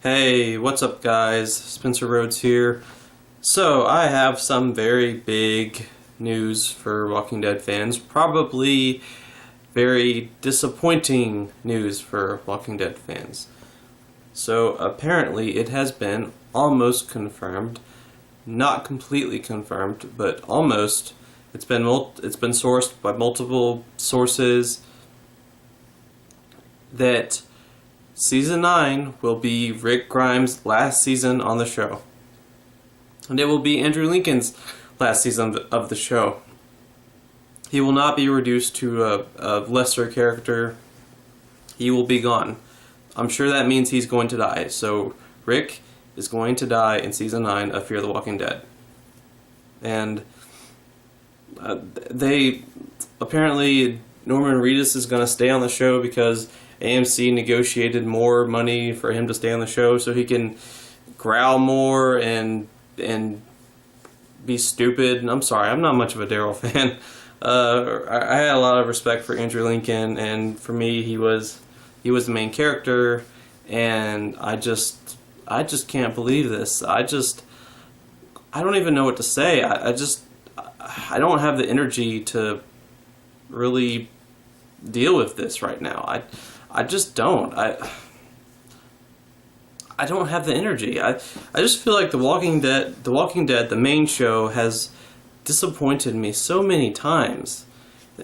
Hey, what's up guys? Spencer Rhodes here. So, I have some very big news for Walking Dead fans. Probably very disappointing news for Walking Dead fans. So, apparently it has been almost confirmed, not completely confirmed, but almost. It's been sourced by multiple sources that Season 9 will be Rick Grimes' last season on the show. And it will be Andrew Lincoln's last season of the show. He will not be reduced to a lesser character. He will be gone. I'm sure that means he's going to die. So Rick is going to die in Season 9 of Fear the Walking Dead. And they apparently Norman Reedus is going to stay on the show because AMC negotiated more money for him to stay on the show so he can growl more and be stupid. And I'm sorry, I'm not much of a Daryl fan. I had a lot of respect for Andrew Lincoln, and for me, he was the main character, and I just can't believe this. I don't even know what to say. I don't have the energy to really deal with this right now. I just don't. I don't have the energy. I just feel like The Walking Dead, the main show, has disappointed me so many times,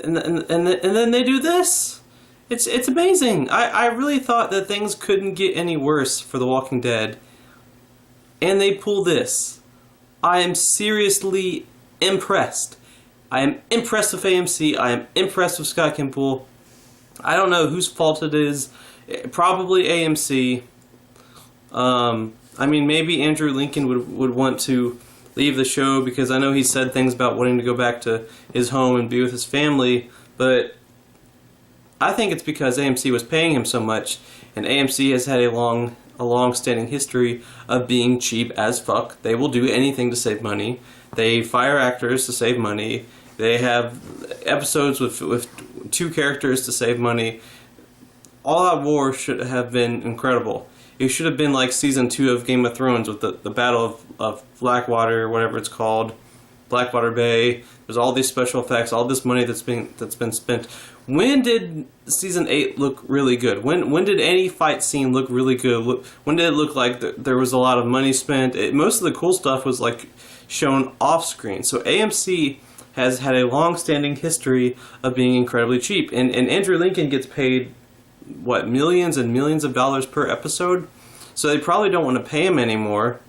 and then they do this. It's amazing. I really thought that things couldn't get any worse for The Walking Dead, and they pull this. I am seriously impressed. I am impressed with AMC. I am impressed with Scott Gimple. I don't know whose fault it is. Probably AMC. I mean, maybe Andrew Lincoln would want to leave the show because I know he said things about wanting to go back to his home and be with his family, but I think it's because AMC was paying him so much, and AMC has had a long-standing history of being cheap as fuck. They will do anything to save money. They fire actors to save money. They have episodes with two characters to save money. All Out War should have been incredible. It should have been like Season 2 of Game of Thrones with the Battle of Blackwater, whatever it's called, Blackwater Bay. There's all these special effects, all this money that's been spent. When did Season 8 look really good? When did any fight scene look really good? When did it look like there was a lot of money spent? Most of the cool stuff was like shown off screen. So AMC has had a long-standing history of being incredibly cheap. And Andrew Lincoln gets paid, what, millions and millions of dollars per episode? So they probably don't want to pay him anymore.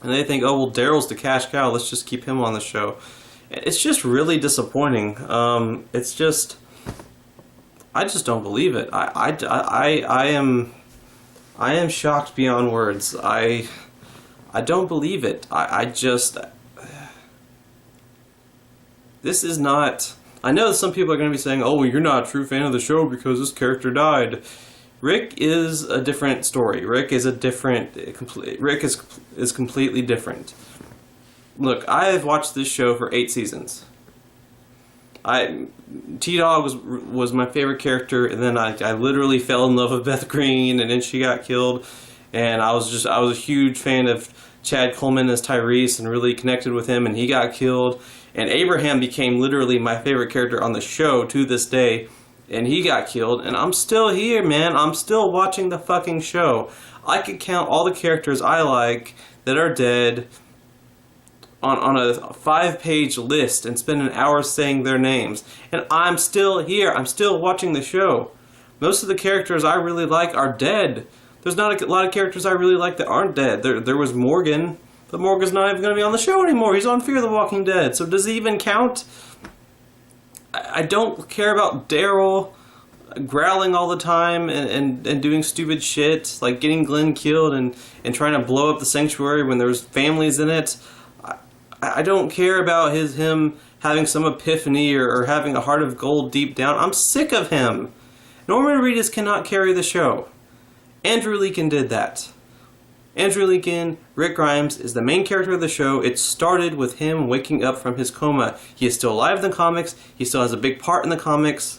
And they think, oh, well, Daryl's the cash cow, let's just keep him on the show. It's just really disappointing. I just don't believe it. I am shocked beyond words. I don't believe it. This is not... I know some people are going to be saying, oh, well, you're not a true fan of the show because this character died. Rick is a different story. Rick is completely different. Look, I have watched this show for 8 seasons. T-Dog was my favorite character, and then I literally fell in love with Beth Green, and then she got killed, and I was a huge fan of Chad Coleman as Tyrese and really connected with him, and he got killed. And Abraham became literally my favorite character on the show to this day, and he got killed. And I'm still here, man. I'm still watching the fucking show. I could count all the characters I like that are dead on a 5-page list and spend an hour saying their names. And I'm still here. I'm still watching the show. Most of the characters I really like are dead. There's not a lot of characters I really like that aren't dead. There was Morgan. But Morgan's not even going to be on the show anymore. He's on Fear the Walking Dead. So does he even count? I don't care about Daryl growling all the time and doing stupid shit, like getting Glenn killed and trying to blow up the sanctuary when there's families in it. I don't care about him having some epiphany or having a heart of gold deep down. I'm sick of him. Norman Reedus cannot carry the show. Andrew Lincoln did that. Andrew Lincoln, Rick Grimes, is the main character of the show. It started with him waking up from his coma. He is still alive in the comics. He still has a big part in the comics.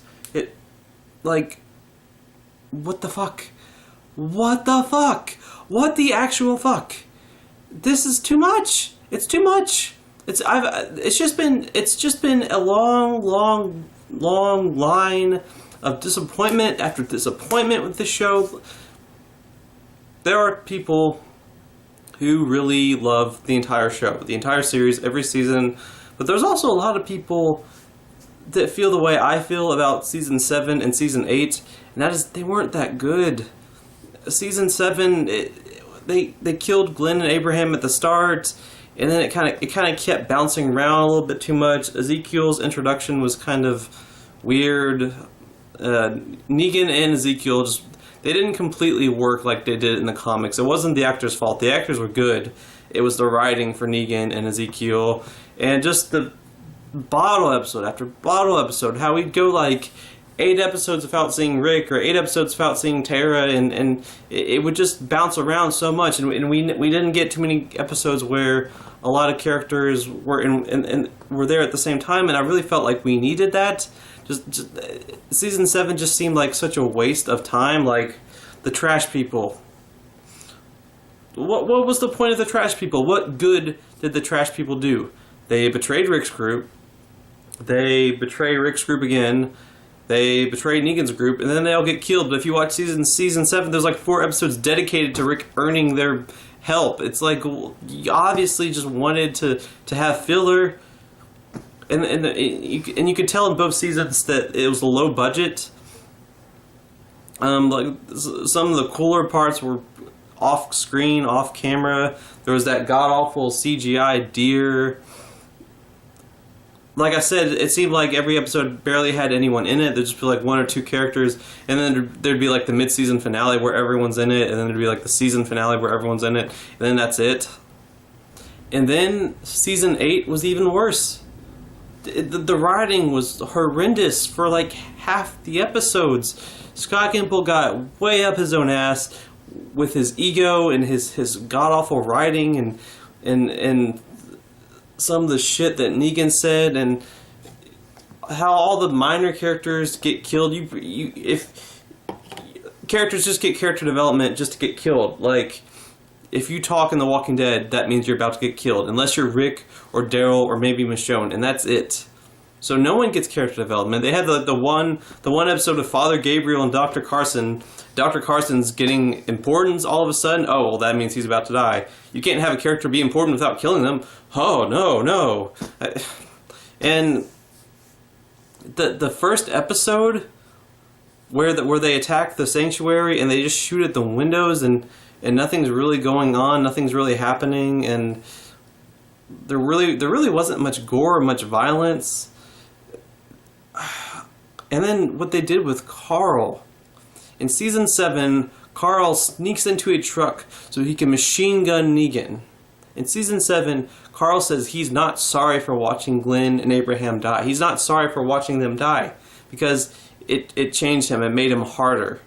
What the fuck? what the fuck? What the actual fuck? This is too much. It's too much. It's just been a long line of disappointment after disappointment with this show. There are people who really love the entire show, the entire series, every season, but there's also a lot of people that feel the way I feel about season 7 and season 8, and that is they weren't that good. Season 7, they killed Glenn and Abraham at the start, and then it kind of kept bouncing around a little bit too much. Ezekiel's introduction was kind of weird. Negan and Ezekiel they didn't completely work like they did in the comics. It wasn't the actors' fault. The actors were good. It was the writing for Negan and Ezekiel, and just the bottle episode after bottle episode. How we'd go like 8 episodes without seeing Rick, or 8 episodes without seeing Tara, and it would just bounce around so much, and we didn't get too many episodes where a lot of characters were were there at the same time, and I really felt like we needed that. Just season 7 just seemed like such a waste of time. Like the trash people. What was the point of the trash people? What good did the trash people do? They betrayed Rick's group. They betray Rick's group again. They betray Negan's group, and then they all get killed. But if you watch season 7, there's like 4 episodes dedicated to Rick earning their help. It's like you obviously just wanted to have filler, and you could tell in both seasons that it was a low budget. Like some of the cooler parts were off screen, off camera. There was that god awful CGI deer. Like I said, it seemed like every episode barely had anyone in it. There'd just be like 1 or 2 characters, and then there'd be like the mid-season finale where everyone's in it, and then there'd be like the season finale where everyone's in it, and then that's it. And then season 8 was even worse. The writing was horrendous for like half the episodes. Scott Gimple got way up his own ass with his ego and his god-awful writing and some of the shit that Negan said, and how all the minor characters get killed. If characters just get character development just to get killed. Like, if you talk in The Walking Dead, that means you're about to get killed, unless you're Rick or Daryl or maybe Michonne, and that's it. So no one gets character development. They had the one episode of Father Gabriel and Dr. Carson. Dr. Carson's getting importance all of a sudden. Oh, well, that means he's about to die. You can't have a character be important without killing them. Oh, no. And the first episode where they attack the sanctuary and they just shoot at the windows and nothing's really going on, nothing's really happening, and there really wasn't much gore or much violence. And then what they did with Carl. In season 7, Carl sneaks into a truck so he can machine gun Negan. In season 7, Carl says he's not sorry for watching Glenn and Abraham die. He's not sorry for watching them die because it changed him. It made him harder.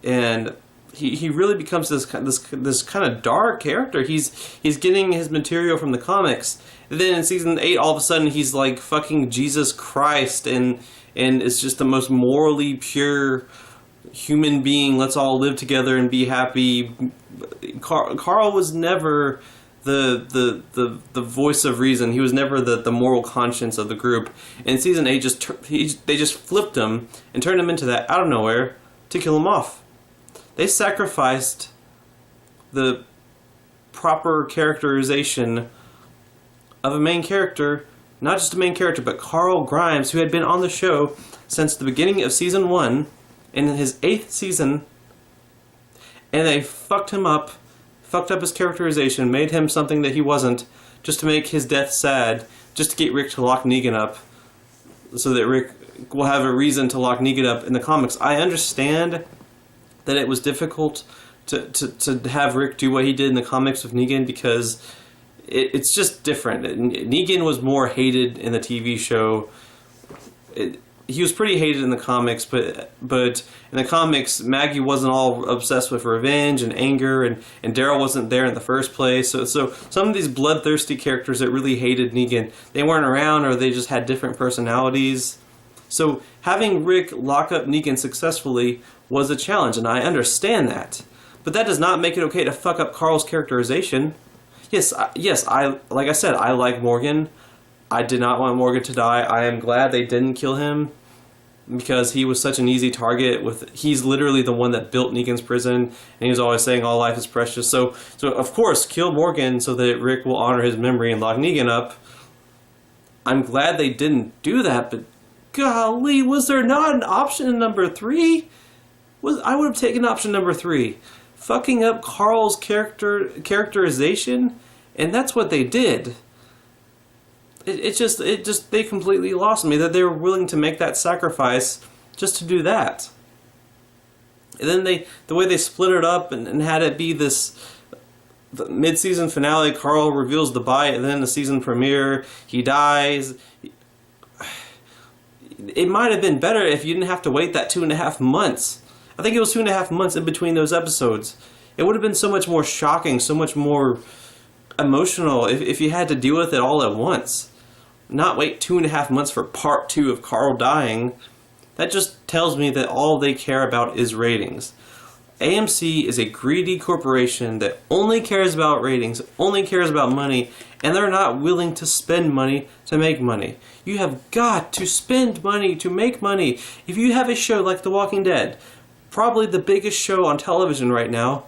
And he really becomes this kind of dark character. He's getting his material from the comics. And then in season 8, all of a sudden he's like fucking Jesus Christ and it's just the most morally pure human being. Let's all live together and be happy. Carl was never the voice of reason. He was never the moral conscience of the group. In season 8, they just flipped him and turned him into that out of nowhere to kill him off. They sacrificed the proper characterization of a main character, not just a main character, but Carl Grimes, who had been on the show since the beginning of season 1, in his 8th season, and they fucked him up, fucked up his characterization, made him something that he wasn't, just to make his death sad, just to get Rick to lock Negan up, so that Rick will have a reason to lock Negan up in the comics. I understand that it was difficult to have Rick do what he did in the comics with Negan because it's just different. Negan was more hated in the TV show. He was pretty hated in the comics, but in the comics, Maggie wasn't all obsessed with revenge and anger, and Daryl wasn't there in the first place. So some of these bloodthirsty characters that really hated Negan, they weren't around, or they just had different personalities. So having Rick lock up Negan successfully was a challenge, and I understand that. But that does not make it okay to fuck up Carl's characterization. Yes, like I said, I like Morgan. I did not want Morgan to die. I am glad they didn't kill him because he was such an easy target. He's literally the one that built Negan's prison, and he was always saying all life is precious. So of course, kill Morgan so that Rick will honor his memory and lock Negan up. I'm glad they didn't do that, but golly, was there not an option number 3? I would have taken option number 3. Fucking up Carl's characterization, and that's what they did. It just they completely lost me that they were willing to make that sacrifice just to do that. And then the way they split it up and had it be the mid-season finale, Carl reveals the bite, and then the season premiere, he dies. It might have been better if you didn't have to wait that 2.5 months. I think it was 2.5 months in between those episodes. It would have been so much more shocking, so much more emotional if you had to deal with it all at once. Not wait 2.5 months for part 2 of Carl dying. That just tells me that all they care about is ratings. AMC is a greedy corporation that only cares about ratings, only cares about money, and they're not willing to spend money to make money. You have got to spend money to make money. If you have a show like The Walking Dead, probably the biggest show on television right now,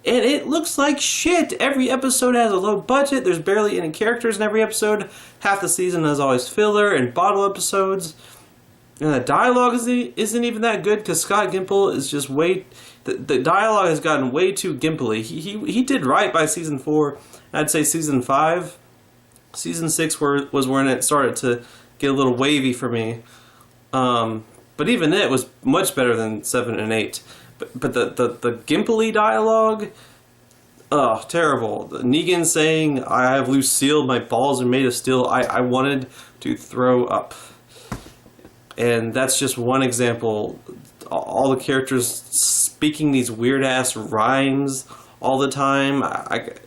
and it looks like shit. Every episode has a low budget. There's barely any characters in every episode. Half the season is always filler and bottle episodes. And the dialogue isn't even that good because Scott Gimple is just the dialogue has gotten way too gimply. He did right by season 4. I'd say season 5. Season 6 was when it started to get a little wavy for me. But even it was much better than 7 and 8. But the gimply dialogue, terrible. Negan saying, "I have Lucille, my balls are made of steel." I wanted to throw up. And that's just one example. All the characters speaking these weird-ass rhymes all the time.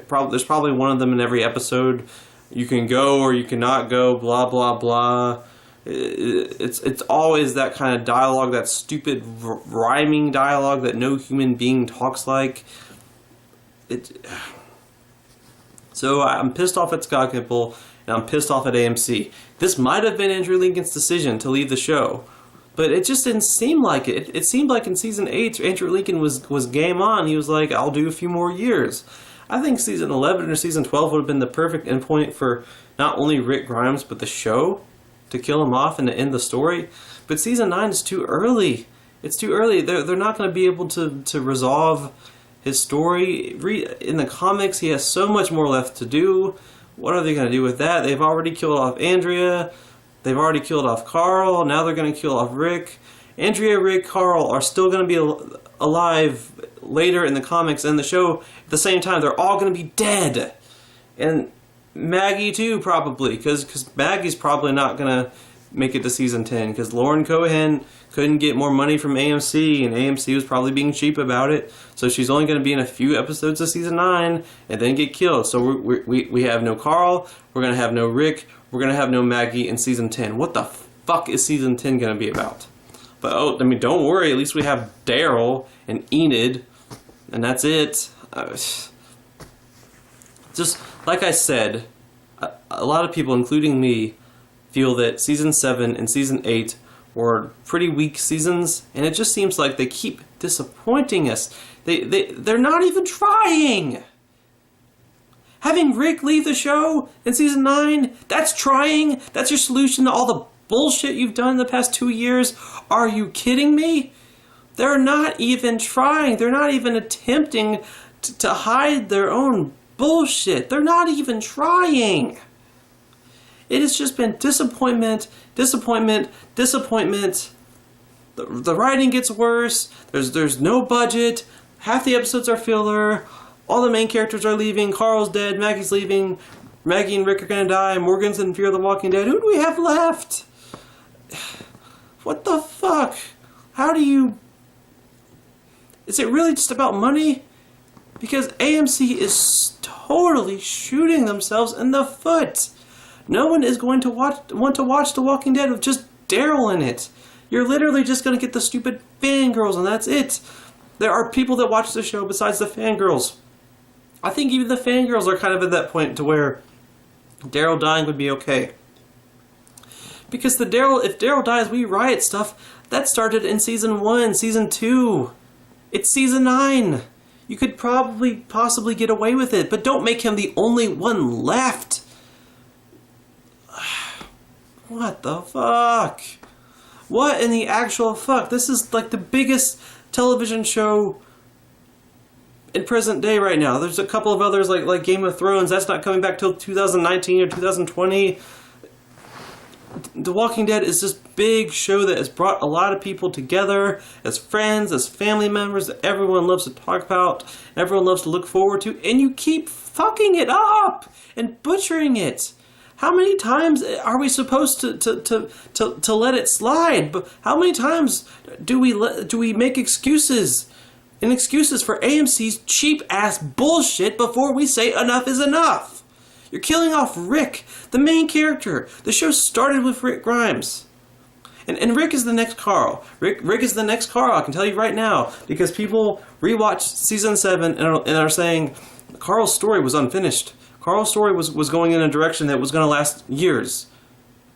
There's probably one of them in every episode. You can go or you cannot go, blah, blah, blah. It's always that kind of dialogue, that stupid rhyming dialogue that no human being talks like. So I'm pissed off at Scott Gimple, and I'm pissed off at AMC. This might have been Andrew Lincoln's decision to leave the show, but it just didn't seem like it. It seemed like in season 8, Andrew Lincoln was game on. He was like, I'll do a few more years. I think season 11 or season 12 would have been the perfect endpoint for not only Rick Grimes, but the show, to kill him off and to end the story. But season 9 is too early. It's too early. They're not going to be able to resolve his story. In the comics, he has so much more left to do. What are they going to do with that? They've already killed off Andrea. They've already killed off Carl. Now they're going to kill off Rick. Andrea, Rick, Carl are still going to be alive later in the comics and the show. At the same time, they're all going to be dead. And Maggie too, probably, because Maggie's probably not going to make it to season 10, because Lauren Cohan couldn't get more money from AMC, and AMC was probably being cheap about it, so she's only going to be in a few episodes of season 9, and then get killed. So we have no Carl, we're going to have no Rick, we're going to have no Maggie in season 10. What the fuck is season 10 going to be about? But, don't worry, at least we have Daryl and Enid, and that's it. Just, like I said, a lot of people, including me, feel that season 7 and season 8 were pretty weak seasons, and it just seems like they keep disappointing us. They're not even trying! Having Rick leave the show in season 9, that's trying? That's your solution to all the bullshit you've done in the past 2 years? Are you kidding me? They're not even trying. They're not even attempting to hide their own bullshit. They're not even trying. It has just been disappointment, disappointment, disappointment. The writing gets worse. There's no budget. Half the episodes are filler. All the main characters are leaving. Carl's dead. Maggie's leaving. Maggie and Rick are gonna die. Morgan's in Fear the Walking Dead. Who do we have left? What the fuck? How do you... Is it really just about money? Because AMC is totally shooting themselves in the foot. No one is going to want to watch The Walking Dead with just Daryl in it. You're literally just gonna get the stupid fangirls, and that's it. There are people that watch the show besides the fangirls. I think even the fangirls are kind of at that point to where Daryl dying would be okay. Because if Daryl dies, we riot stuff. That started in season 1, season 2. It's season 9. You could possibly get away with it, but don't make him the only one left. What the fuck? What in the actual fuck? This is like the biggest television show in present day right now. There's a couple of others like Game of Thrones. That's not coming back till 2019 or 2020. The Walking Dead is this big show that has brought a lot of people together as friends, as family members, that everyone loves to talk about, everyone loves to look forward to, and you keep fucking it up and butchering it. How many times are we supposed to let it slide? But how many times do we make excuses and excuses for AMC's cheap ass bullshit before we say enough is enough? You're killing off Rick, the main character. The show started with Rick Grimes. And Rick is the next Carl. Rick is the next Carl, I can tell you right now. Because people rewatch season 7 and are saying Carl's story was unfinished. Carl's story was going in a direction that was going to last years.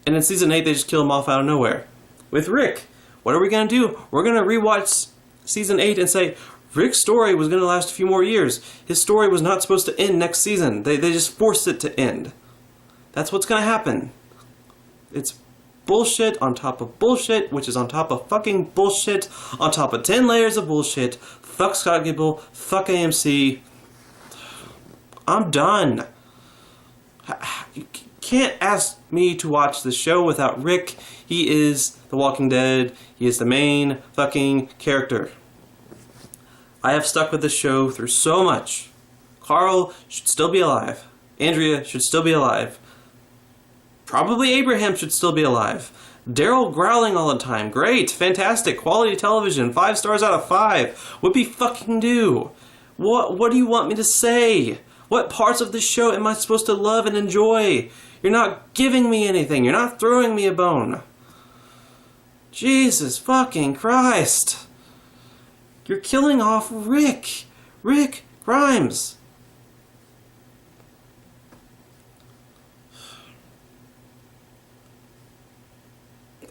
And in season 8, they just kill him off out of nowhere. With Rick, what are we going to do? We're going to rewatch season 8 and say, Rick's story was going to last a few more years. His story was not supposed to end next season. They just forced it to end. That's what's going to happen. It's bullshit on top of bullshit, which is on top of fucking bullshit, on top of 10 layers of bullshit. Fuck Scott Gimple. Fuck AMC. I'm done. You can't ask me to watch this show without Rick. He is The Walking Dead. He is the main fucking character. I have stuck with this show through so much. Carl should still be alive. Andrea should still be alive. Probably Abraham should still be alive. Daryl growling all the time. Great. Fantastic. Quality television. 5 stars out of 5. Whoopee fucking do. What do you want me to say? What parts of this show am I supposed to love and enjoy? You're not giving me anything. You're not throwing me a bone. Jesus fucking Christ. You're killing off Rick Grimes.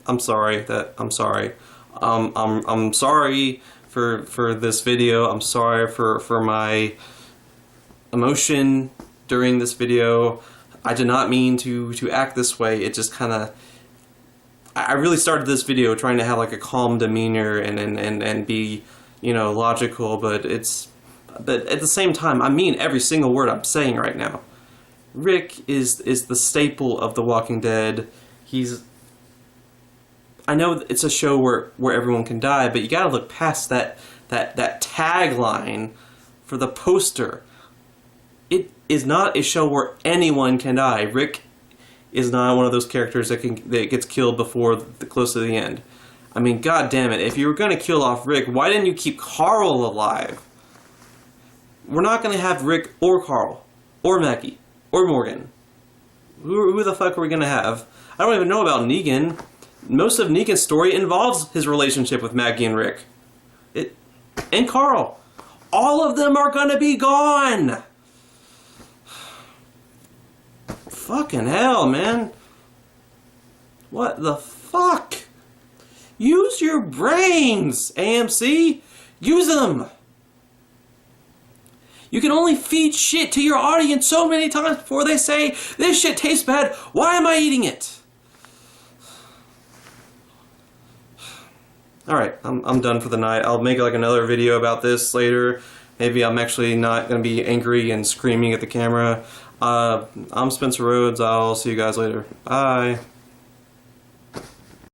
I'm sorry. I'm sorry for this video. I'm sorry for my emotion during this video. I did not mean to act this way. It just kind of, I really started this video trying to have like a calm demeanor and be, you know, logical, but at the same time, I mean every single word I'm saying right now. Rick is the staple of The Walking Dead. I know it's a show where everyone can die, but you gotta look past that tagline for the poster. It is not a show where anyone can die. Rick is not one of those characters that gets killed before close to the end. I mean, god damn it, if you were gonna kill off Rick, why didn't you keep Carl alive? We're not gonna have Rick or Carl, or Maggie, or Morgan. Who the fuck are we gonna have? I don't even know about Negan. Most of Negan's story involves his relationship with Maggie and Rick. And Carl. All of them are gonna be gone! Fucking hell, man. What the fuck? Use your brains, AMC. Use them. You can only feed shit to your audience so many times before they say, this shit tastes bad, why am I eating it? Alright, I'm done for the night. I'll make like another video about this later. Maybe I'm actually not going to be angry and screaming at the camera. I'm Spencer Rhodes. I'll see you guys later. Bye.